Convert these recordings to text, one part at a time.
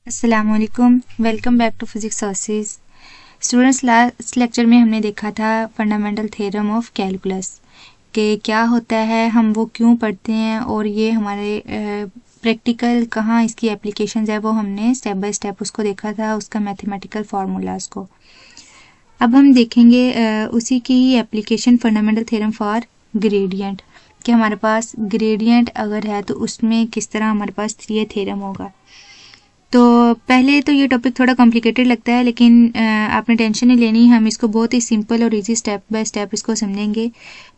अस्सलामुअलैकुम, welcome back to physics sources. Students, last lecture में हमने देखा था फंडामेंटल थ्योरम ऑफ कैलकुलस कि क्या होता है, हम वो क्यों पढ़ते हैं और ये हमारे प्रैक्टिकल कहाँ इसकी एप्लीकेशंस है वो हमने स्टेप बाय स्टेप उसको देखा था, उसका मैथमेटिकल फार्मूलाज को। अब हम देखेंगे उसी की ही application fundamental theorem for gradient कि हमारे पास ग्रेडियंट अगर है तो उसमें किस तरह हमारे पास ये थ्योरम होगा। तो पहले तो ये टॉपिक थोड़ा कॉम्प्लिकेटेड लगता है, लेकिन आपने टेंशन नहीं लेनी, हम इसको बहुत ही सिंपल और इजी स्टेप बाय स्टेप इसको समझेंगे।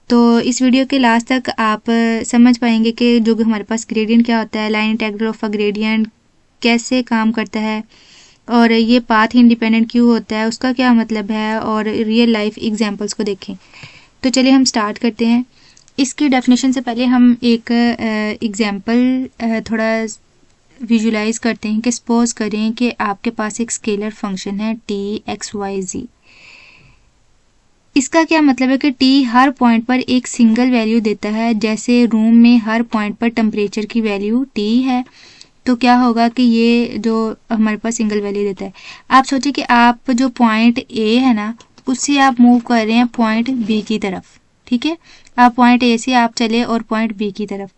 तो इस वीडियो के लास्ट तक आप समझ पाएंगे कि जो भी हमारे पास ग्रेडियंट क्या होता है, line integral of a gradient कैसे काम करता है और ये पाथ इंडिपेंडेंट क्यों होता है, उसका क्या मतलब है, और रियल लाइफ एग्जांपल्स को देखें। तो चलिए हम स्टार्ट करते हैं। इसकी डेफिनेशन से पहले हम एक एग्जांपल थोड़ा विजुलाइज करते हैं कि सपोज करें कि आपके पास एक स्केलर फंक्शन है t x y z। इसका क्या मतलब है कि t हर पॉइंट पर एक सिंगल वैल्यू देता है। जैसे रूम में हर पॉइंट पर टेम्परेचर की वैल्यू t है, तो क्या होगा कि ये जो हमारे पास सिंगल वैल्यू देता है। आप सोचिए कि आप जो पॉइंट a है ना, उससे आप मूव कर रहे हैं पॉइंट b की तरफ, ठीक है। आप पॉइंट a से आप चले और पॉइंट b की तरफ,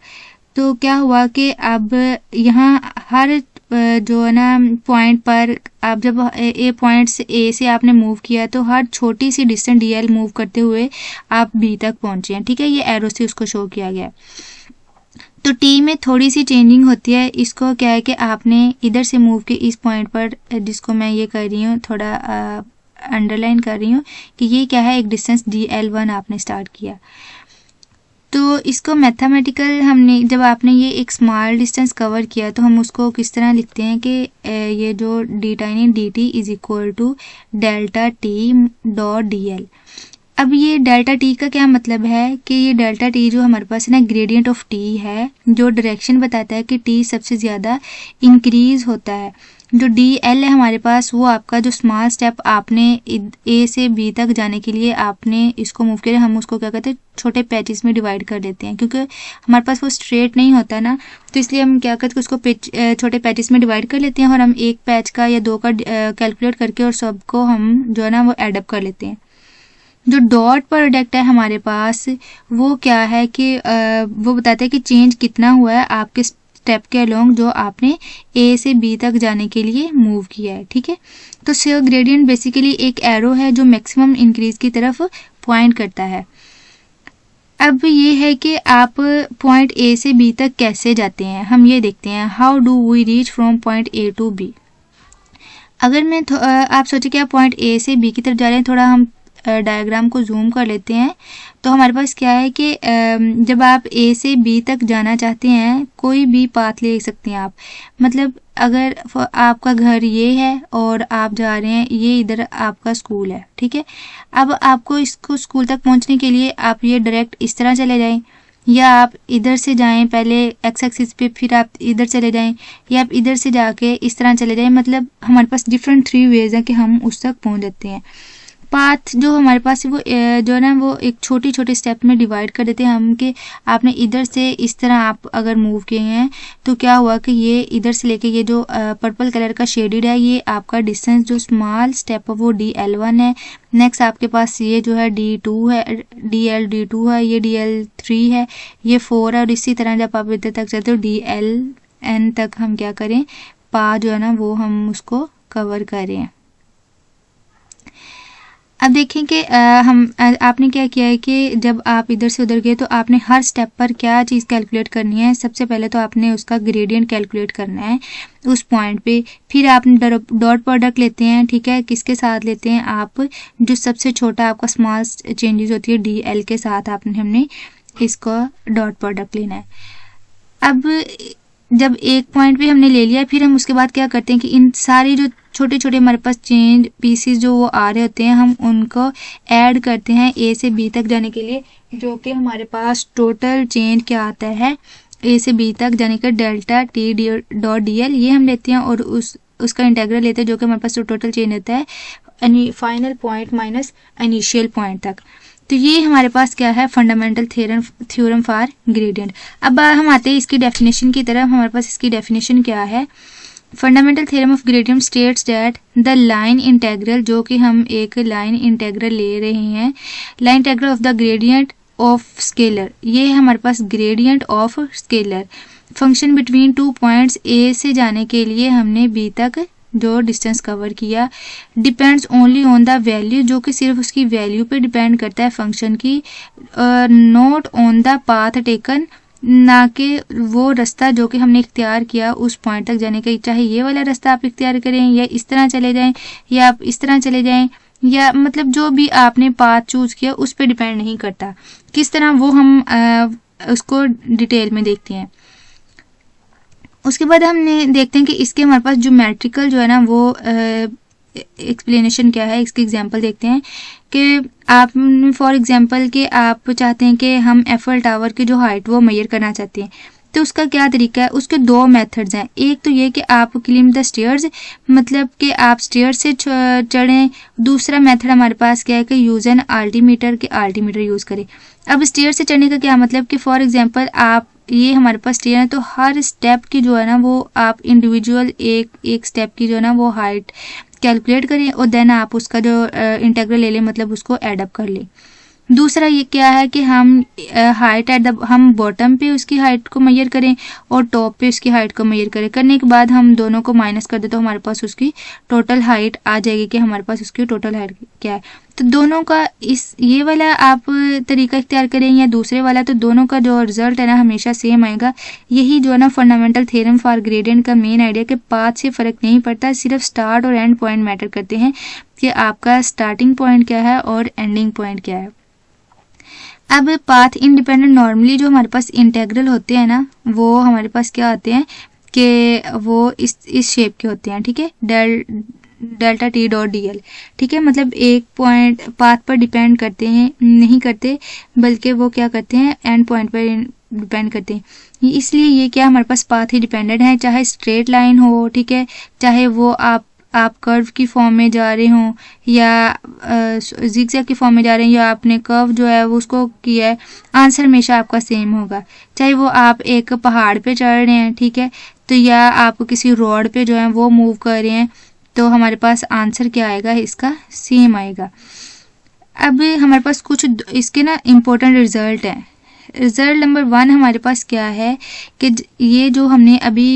तो क्या हुआ कि अब यहाँ हर जो है ना पॉइंट पर आप जब ए पॉइंट से ए से आपने मूव किया तो हर छोटी सी डिस्टेंस डी एल मूव करते हुए आप बी तक पहुंचे हैं, ठीक है। ये एरो से उसको शो किया गया। तो टी में थोड़ी सी चेंजिंग होती है। इसको क्या है कि आपने इधर से मूव किया इस पॉइंट पर, जिसको मैं ये कर रही हूँ, थोड़ा अंडरलाइन कर रही हूँ कि ये क्या है, एक डिस्टेंस डी एल वन आपने स्टार्ट किया। तो इसको मैथमेटिकल हमने जब आपने ये एक स्मॉल डिस्टेंस कवर किया तो हम उसको किस तरह लिखते हैं कि ये जो d tiny d t is equal to delta t dot d l. अब ये डेल्टा टी का क्या मतलब है कि ये डेल्टा टी जो हमारे पास है ना, ग्रेडियंट ऑफ टी है, जो डायरेक्शन बताता है कि टी सबसे ज़्यादा इंक्रीज होता है। जो डी एल है हमारे पास, वो आपका जो स्मॉल स्टेप आपने ए से बी तक जाने के लिए आपने इसको मूव किया, हम उसको क्या कहते हैं, छोटे पैचेस में डिवाइड कर देते हैं, क्योंकि हमारे पास वो स्ट्रेट नहीं होता ना, तो इसलिए हम क्या करते हैं, उसको छोटे पैचेस में डिवाइड कर लेते हैं और हम एक पैच का या दो का कैलकुलेट करके और सबको हम जो है ना वो एडअप कर लेते हैं। जो डॉट प्रोडक्ट है हमारे पास, वो क्या है कि वो बताता है कि चेंज कितना हुआ है आपके स्टेप के अलोंग जो आपने ए से बी तक जाने के लिए मूव किया है, ठीक है। तो शेयर ग्रेडियंट बेसिकली एक एरो है जो मैक्सिमम इंक्रीज की तरफ पॉइंट करता है। अब ये है कि आप पॉइंट ए से बी तक कैसे जाते हैं, हम ये देखते हैं। How do we reach from point A to B. अगर मैं आप सोचे कि आप पॉइंट ए से बी की तरफ जा रहे हैं, थोड़ा हम डायग्राम को जूम कर लेते हैं, तो हमारे पास क्या है कि जब आप ए से बी तक जाना चाहते हैं, कोई भी पाथ ले सकते हैं आप। मतलब अगर आपका घर ये है और आप जा रहे हैं, ये इधर आपका स्कूल है, ठीक है। अब आपको इसको स्कूल तक पहुंचने के लिए आप ये डायरेक्ट इस तरह चले जाएं, या आप इधर से जाएं पहले एक्स एक्सिस पे, फिर आप इधर चले जाएं, या आप इधर से जाके इस तरह चले जाएं। मतलब हमारे पास डिफरेंट 3 वेज हैं कि हम उस तक पहुंच जाते हैं। पाथ जो हमारे पास है वो जो है ना वो एक छोटी छोटी स्टेप में डिवाइड कर देते हैं हम, कि आपने इधर से इस तरह आप अगर मूव किए हैं तो क्या हुआ कि ये इधर से लेके ये जो पर्पल कलर का शेडेड है, ये आपका डिस्टेंस जो स्मॉल स्टेप है वो डी एल वन है। नेक्स्ट आपके पास ये जो है डी टू है, डी एल डी टू है, ये डी एल थ्री है, ये 4 है, और इसी तरह जब आप इधर तक चलते हो डी एल एन तक हम क्या करें, पा जो है ना वो हम उसको कवर करें। अब देखें कि आपने क्या किया है कि जब आप इधर से उधर गए तो आपने हर स्टेप पर क्या चीज़ कैलकुलेट करनी है। सबसे पहले तो आपने उसका ग्रेडियंट कैलकुलेट करना है उस पॉइंट पे, फिर आप डॉट प्रोडक्ट लेते हैं, ठीक है। किसके साथ लेते हैं आप, जो सबसे छोटा आपका स्मॉल चेंजेस होती है डी एल के साथ हमने इसको डॉट प्रोडक्ट लेना है। अब जब एक पॉइंट पे हमने ले लिया, फिर हम उसके बाद क्या करते हैं कि इन सारी जो छोटे छोटे हमारे पास चेंज पीसीस जो वो आ रहे होते हैं, हम उनको ऐड करते हैं ए से बी तक जाने के लिए, जो कि हमारे पास टोटल चेंज क्या आता है ए से बी तक जाने का, delta t dot d L, ये हम लेते हैं और उसका इंटीग्रल लेते हैं, जो कि हमारे पास टोटल चेंज होता है final point minus initial point तक। तो ये हमारे पास क्या है, फंडामेंटल थ्योरम फॉर ग्रेडियंट। अब हम आते हैं इसकी डेफिनेशन की तरफ। हमारे पास इसकी डेफिनेशन क्या है fundamental theorem of gradient states that the line integral, जो कि हम एक लाइन इंटेग्रल ले रहे हैं, line integral of the gradient of scalar, ये है हमारे पास gradient of scalar function between two points A से जाने के लिए हमने बी तक जो डिस्टेंस कवर किया, depends only on the value, जो कि सिर्फ उसकी वैल्यू पे डिपेंड करता है फंक्शन की, not on the path taken, ना कि वो रास्ता जो कि हमने इख्तियार किया उस पॉइंट तक जाने का, चाहे ये वाला रास्ता आप इख्तियार करें या इस तरह चले जाएं या आप इस तरह चले जाएं, या मतलब जो भी आपने पाथ चूज किया उस पर डिपेंड नहीं करता। किस तरह वो हम उसको डिटेल में देखते हैं। उसके बाद हमने देखते हैं कि इसके हमारे पास ज्योमेट्रिकल जो है ना वो एक्सप्लेनेशन क्या है, इसके एग्जांपल देखते हैं कि आप फॉर एग्जांपल कि आप चाहते हैं कि हम एफएल टावर की जो हाइट वो मेजर करना चाहते हैं, तो उसका क्या तरीका है। उसके दो मेथड्स हैं। एक तो ये कि आप क्लाइंब द स्टेयर्स, मतलब कि आप स्टेयर से चढ़ें। दूसरा मेथड हमारे पास क्या है कि यूज एन अल्टीमीटर, के अल्टीमीटर यूज करें। अब स्टेयर से चढ़ने का क्या मतलब कि फॉर एग्जांपल आप ये हमारे पास स्टेयर है, तो हर स्टेप की जो है ना वो आप इंडिविजुअल एक स्टेप की जो है ना वो हाइट कैलकुलेट करें और देन आप उसका जो इंटीग्रल ले लें, मतलब उसको एड अप कर लें। दूसरा ये क्या है कि हम हाइट एट द, हम बॉटम पे उसकी हाइट को मेजर करें और टॉप पे उसकी हाइट को मेजर करें। करने के बाद हम दोनों को माइनस कर दें तो हमारे पास उसकी टोटल हाइट आ जाएगी कि हमारे पास उसकी टोटल हाइट क्या है। तो दोनों का ये वाला आप तरीका इख्तियार करें या दूसरे वाला, तो दोनों का जो रिजल्ट है ना हमेशा सेम आएगा। यही जो है ना फंडामेंटल थ्योरम फॉर ग्रेडियंट का मेन आइडिया कि पाथ से फ़र्क नहीं पड़ता, सिर्फ स्टार्ट और एंड पॉइंट मैटर करते हैं कि आपका स्टार्टिंग पॉइंट क्या है और एंडिंग पॉइंट क्या है। अब पाथ इंडिपेंडेंट नॉर्मली जो हमारे पास इंटेग्रल होते हैं ना वो हमारे पास क्या होते हैं कि वो इस शेप के होते हैं, ठीक है, delta t dot d L, ठीक है। मतलब एक पॉइंट पाथ पर डिपेंड करते हैं नहीं करते, बल्कि वो क्या करते हैं एंड पॉइंट पर डिपेंड करते हैं। इसलिए ये क्या हमारे पास पाथ ही डिपेंडेंट है, चाहे स्ट्रेट लाइन हो, ठीक है, चाहे वो आप कर्व की फॉर्म में जा रहे हो या जिगजैग की फॉर्म में जा रहे हैं, या आपने कर्व जो है वो उसको किया है, आंसर हमेशा आपका सेम होगा। चाहे वो आप एक पहाड़ पे चढ़ रहे हैं, ठीक है, तो या आप किसी रोड पे जो है वो मूव कर रहे हैं, तो हमारे पास आंसर क्या आएगा, इसका सेम आएगा। अब हमारे पास कुछ इसके ना इम्पोर्टेंट रिजल्ट हैं। रिजल्ट नंबर 1 हमारे पास क्या है कि ये जो हमने अभी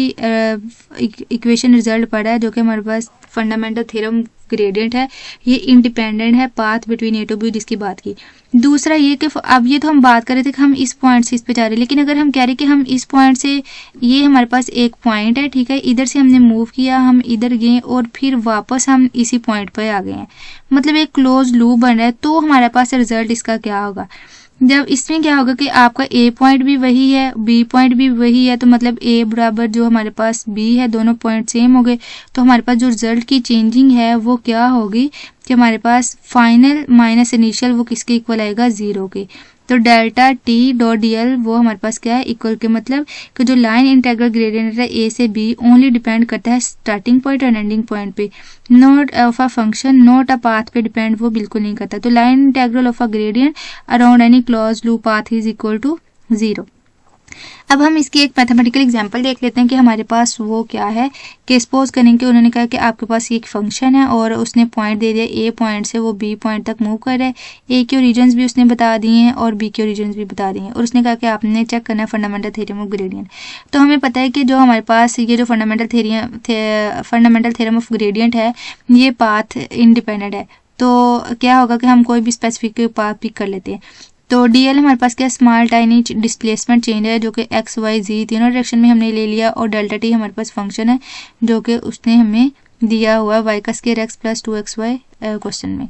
इक्वेशन रिजल्ट पढ़ा है, जो कि हमारे पास फंडामेंटल थ्योरम ग्रेडियंट है, ये इंडिपेंडेंट है path between A to B, जिसकी बात की। दूसरा ये कि अब ये तो हम बात कर रहे थे कि हम इस पॉइंट से इस पे जा रहे हैं, लेकिन अगर हम कह रहे हैं कि हम इस पॉइंट से, ये हमारे पास एक पॉइंट है, ठीक है, इधर से हमने मूव किया, हम इधर गए और फिर वापस हम इसी पॉइंट पर आ गए हैं, मतलब एक क्लोज लूप बन रहा है, तो हमारे पास रिजल्ट इसका क्या होगा। जब इसमें क्या होगा कि आपका ए पॉइंट भी वही है, बी पॉइंट भी वही है, तो मतलब ए बराबर जो हमारे पास बी है, दोनों पॉइंट सेम हो गए, तो हमारे पास जो रिजल्ट की चेंजिंग है वो क्या होगी कि हमारे पास फाइनल माइनस इनिशियल वो किसके इक्वल आएगा, 0 के। तो delta t dot d L वो हमारे पास क्या है, इक्वल के, मतलब कि जो लाइन इंटीग्रल ग्रेडियंट है ए से बी ओनली डिपेंड करता है स्टार्टिंग पॉइंट और एंडिंग पॉइंट पे, not of a function, not a path पे डिपेंड वो बिल्कुल नहीं करता। तो line integral of a gradient around any close loop path is equal to 0। अब हम इसकी एक मैथमेटिकल एग्जांपल देख लेते हैं कि हमारे पास वो क्या है कि सपोज करें कि उन्होंने कहा कि आपके पास एक फंक्शन है और उसने पॉइंट दे दिया, ए पॉइंट से वो बी पॉइंट तक मूव कर रहा है, ए के ओरिजिन्स भी उसने बता दिए हैं और बी के ओरिजिन्स भी बता दिए हैं, और उसने कहा कि आपने चेक करना है फंडामेंटल थ्योरम ऑफ ग्रेडियंट। तो हमें पता है कि जो हमारे पास ये जो फंडामेंटल थ्योरम ऑफ ग्रेडियंट है ये पाथ इंडिपेंडेंट है। तो क्या होगा कि हम कोई भी स्पेसिफिक पाथ पिक कर लेते हैं। तो डीएल हमारे पास क्या स्मॉल टाइनी डिस्प्लेसमेंट चेंज है जो कि एक्स वाई जी तीनों डायरेक्शन में हमने ले लिया, और डेल्टा टी हमारे पास फंक्शन है जो कि उसने हमें दिया हुआ वाई का square x plus 2xy question में।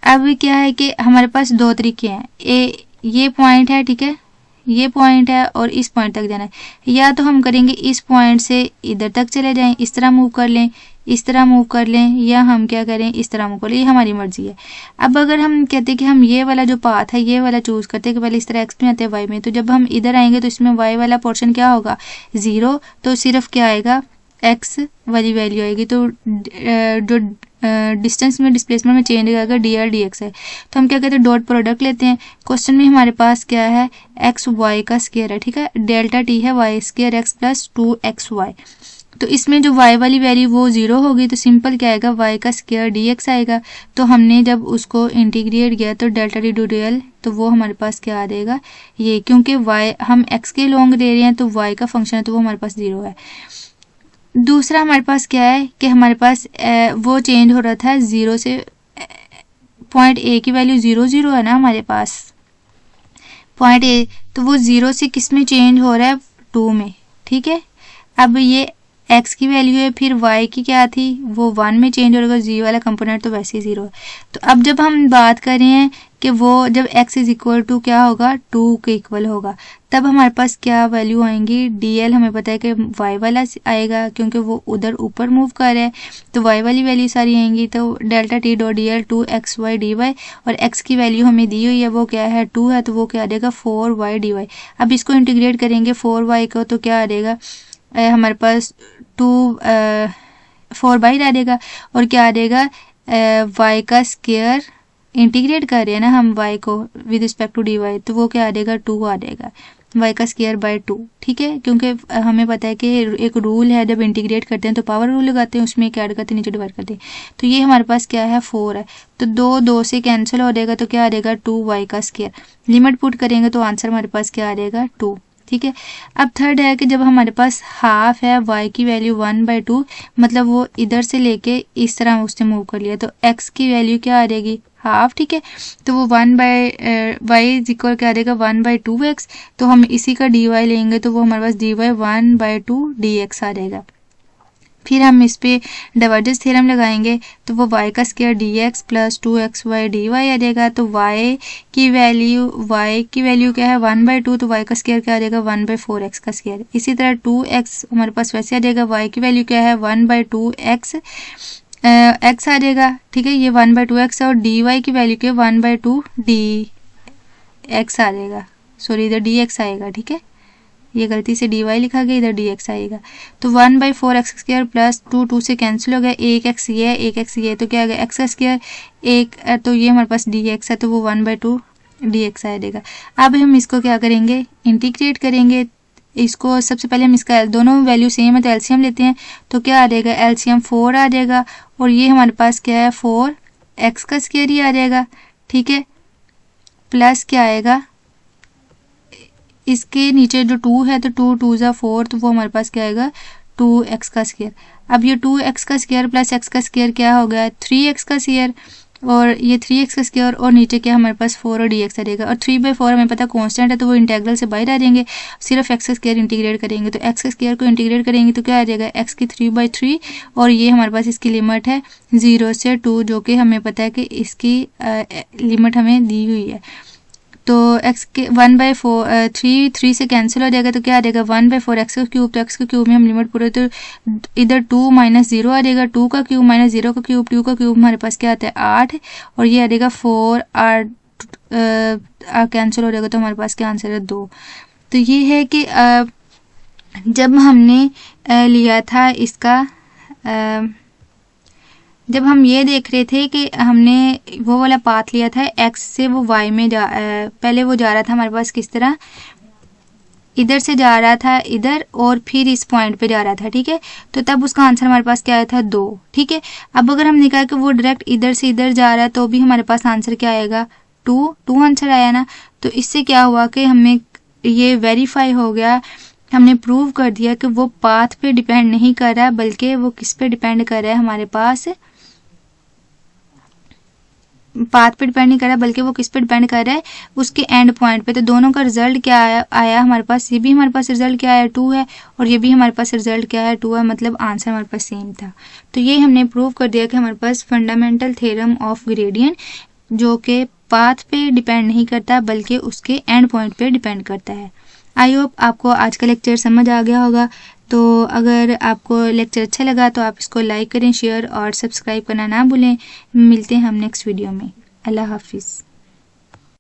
अब क्या है कि हमारे पास दो तरीके हैं, ये पॉइंट है, ठीक है, ये पॉइंट है और इस पॉइंट तक जाना है, या तो हम करेंगे इस पॉइंट से इधर तक चले जाएं, इस तरह मूव कर लें, इस तरह मूव कर लें, या हम क्या करें इस तरह मूव कर लें, ये हमारी मर्जी है। अब अगर हम कहते हैं कि हम ये वाला जो पाथ है ये वाला चूज करते हैं कि पहले इस तरह एक्स में आते हैं वाई में, तो जब हम इधर आएंगे तो इसमें वाई वाला पोर्शन क्या होगा 0, तो सिर्फ क्या आएगा एक्स वाली वैल्यू आएगी। तो जो डिस्टेंस में डिस्प्लेसमेंट में चेंज आएगा डी आर डी एक्स है। तो हम क्या कहते हैं डॉट प्रोडक्ट लेते हैं। क्वेश्चन में हमारे पास क्या है एक्स वाई का स्क्वायर है, ठीक है, डेल्टा टी है y square x plus 2xy। तो इसमें जो y वाली वैल्यू वो 0 होगी, तो सिंपल क्या आएगा, y का स्क्वायर dx आएगा। तो हमने जब उसको इंटीग्रेट किया तो डेल्टा टी डू डी तो वो हमारे पास क्या आ जाएगा, ये, क्योंकि y हम x के लॉन्ग ले रहे हैं तो y का फंक्शन है तो वो हमारे पास 0 है। दूसरा हमारे पास क्या है कि हमारे पास वो चेंज हो रहा था 0 से पॉइंट ए की वैल्यू 0 0 है ना हमारे पास पॉइंट ए, तो वो 0 से किस में चेंज हो रहा है, 2 में। ठीक है, अब ये x की वैल्यू है, फिर y की क्या थी, वो 1 में चेंज हो रहा है, g वाला कंपोनेंट तो वैसे ही 0 है। तो अब जब हम बात कर रहे हैं कि वो जब x इज इक्वल टू क्या होगा, 2 के इक्वल होगा, तब हमारे पास क्या वैल्यू आएंगी, dl हमें पता है कि y वाला आएगा क्योंकि वो उधर ऊपर मूव कर रहा है, तो y वाली वैल्यू सारी आएंगी। तो delta t dot d L 2xy dy, और x की वैल्यू हमें दी हुई है वो क्या है, 2 है, तो वो क्या आ जाएगा 4y dy। अब इसको इंटीग्रेट करेंगे 4y को, तो क्या आ जाएगा हमारे पास 4 बाई आ जाएगा, और क्या आ जाएगा y का स्क्वायर, इंटीग्रेट कर रहे हैं ना हम y को विद रिस्पेक्ट टू dy, तो वो क्या आ जाएगा 2 आ जाएगा, y का स्क्वायर बाय 2। ठीक है, क्योंकि हमें पता है कि एक रूल है, जब इंटीग्रेट करते हैं तो पावर रूल लगाते हैं, उसमें क्या ऐड करते हैं, नीचे डिवाइड करते हैं। तो ये हमारे पास क्या है 4 है, तो 2 से कैंसिल हो जाएगा, तो क्या आ जाएगा 2y का स्क्वायर। लिमिट पुट करेंगे तो आंसर हमारे पास क्या आ जाएगा 2। ठीक है, अब थर्ड है कि जब हमारे पास हाफ है, y की वैल्यू 1/2, मतलब वो इधर से लेके इस तरह उससे मूव कर लिया, तो x की वैल्यू क्या आ जाएगी, हाफ। ठीक है, तो वो y इज इक्वल क्या आ जाएगा 1/2x, तो हम इसी का dy लेंगे तो वो हमारे पास dy 1/2 dx आ जाएगा। फिर हम इस पे डाइवर्जेंस थ्योरम लगाएंगे तो वो y का square dx plus 2xy dy आ जाएगा। तो y की वैल्यू क्या है 1/2, तो y का स्क्वायर क्या आ जाएगा 1/4x का स्क्वायर। इसी तरह 2x हमारे पास वैसे आ जाएगा, y की वैल्यू क्या है 1/2x x आ जाएगा। ठीक है, ये 1/2x और dy की वैल्यू क्या 1/2 dx आ जाएगा, सॉरी इधर dx आएगा। ठीक है, ये गलती से dy लिखा गया, इधर dx आएगा। तो 1/4x स्क्वायर प्लस 2 से कैंसिल हो गया, एक x ये है, एक x ये है, तो क्या आ गया x का स्क्वायर एक, तो ये हमारे पास dx है, तो वो 1/2 dx आ जाएगा। अब हम इसको क्या करेंगे, इंटीग्रेट करेंगे इसको। सबसे पहले हम इसका दोनों वैल्यू सेम है तो एलसीएम लेते हैं, तो क्या आ जाएगा एलसीएम 4 आ जाएगा, और ये हमारे पास क्या है 4x का स्क्वायर ही आ जाएगा। ठीक है, प्लस क्या आएगा, इसके नीचे जो 2 है तो 2 2 जा 4, तो वो हमारे पास क्या आएगा 2x का स्क्वायर। अब ये 2x का स्क्वायर प्लस x का स्क्वायर क्या हो गया 3x का स्क्वायर, और ये 3x का स्क्वायर, और नीचे क्या हमारे पास 4 और dx आ जाएगा। और 3/4 हमें पता कांस्टेंट है तो वो इंटीग्रल से बाहर आ जाएंगे, सिर्फ x का स्क्वायर इंटीग्रेट करेंगे, तो x का स्क्वायर को इंटीग्रेट करेंगे तो क्या आ जाएगा x की 3/3, और ये हमारे पास इसकी लिमिट है 0 से 2, जो कि हमें पता है कि इसकी लिमिट हमें दी हुई है। तो x के 1/4 3 से कैंसिल हो जाएगा, तो क्या आ जाएगा 1/4 x का क्यूब, तो x के क्यूब में हम लिमिट पूरे, तो इधर 2 - 0 आ जाएगा, 2 का क्यूब माइनस 0 का क्यूब, 2 का क्यूब हमारे पास क्या आता है 8, और ये आ जाएगा 4 8 कैंसिल हो जाएगा, तो हमारे पास क्या आंसर है 2। तो ये है कि जब हमने लिया था इसका जब हम ये देख रहे थे कि हमने वो वाला पाथ लिया था x से वो y में पहले वो जा रहा था हमारे पास किस तरह, इधर से जा रहा था इधर, और फिर इस पॉइंट पे जा रहा था। ठीक है, तो तब उसका आंसर हमारे पास क्या आया था 2। ठीक है, अब अगर हमने कहा कि वो डायरेक्ट इधर से इधर जा रहा है तो भी हमारे पास आंसर क्या आएगा 2 आंसर आया ना। तो इससे क्या हुआ कि हमें ये वेरीफाई हो गया, हमने प्रूव कर दिया कि वो पाथ पे डिपेंड नहीं कर रहा है, बल्कि वो किस पे डिपेंड कर रहा है, हमारे पास पाथ पे डिपेंड नहीं कर रहा है, बल्कि वो किस पे डिपेंड कर रहा है, उसके एंड पॉइंट पे। तो दोनों का रिजल्ट क्या आया हमारे पास, ये भी हमारे पास रिजल्ट क्या आया 2 है, और ये भी हमारे पास रिजल्ट क्या है 2 है, मतलब आंसर हमारे पास सेम था। तो ये हमने प्रूव कर दिया कि हमारे पास फंडामेंटल थ्योरम ऑफ ग्रेडियंट, जो कि पाथ पे डिपेंड नहीं करता बल्कि उसके एंड पॉइंट पे डिपेंड करता है। आई होप आपको आज का लेक्चर समझ आ गया होगा। तो अगर आपको लेक्चर अच्छा लगा तो आप इसको लाइक करें, शेयर और सब्सक्राइब करना ना भूलें। मिलते हैं हम नेक्स्ट वीडियो में। अल्लाह हाफिज़।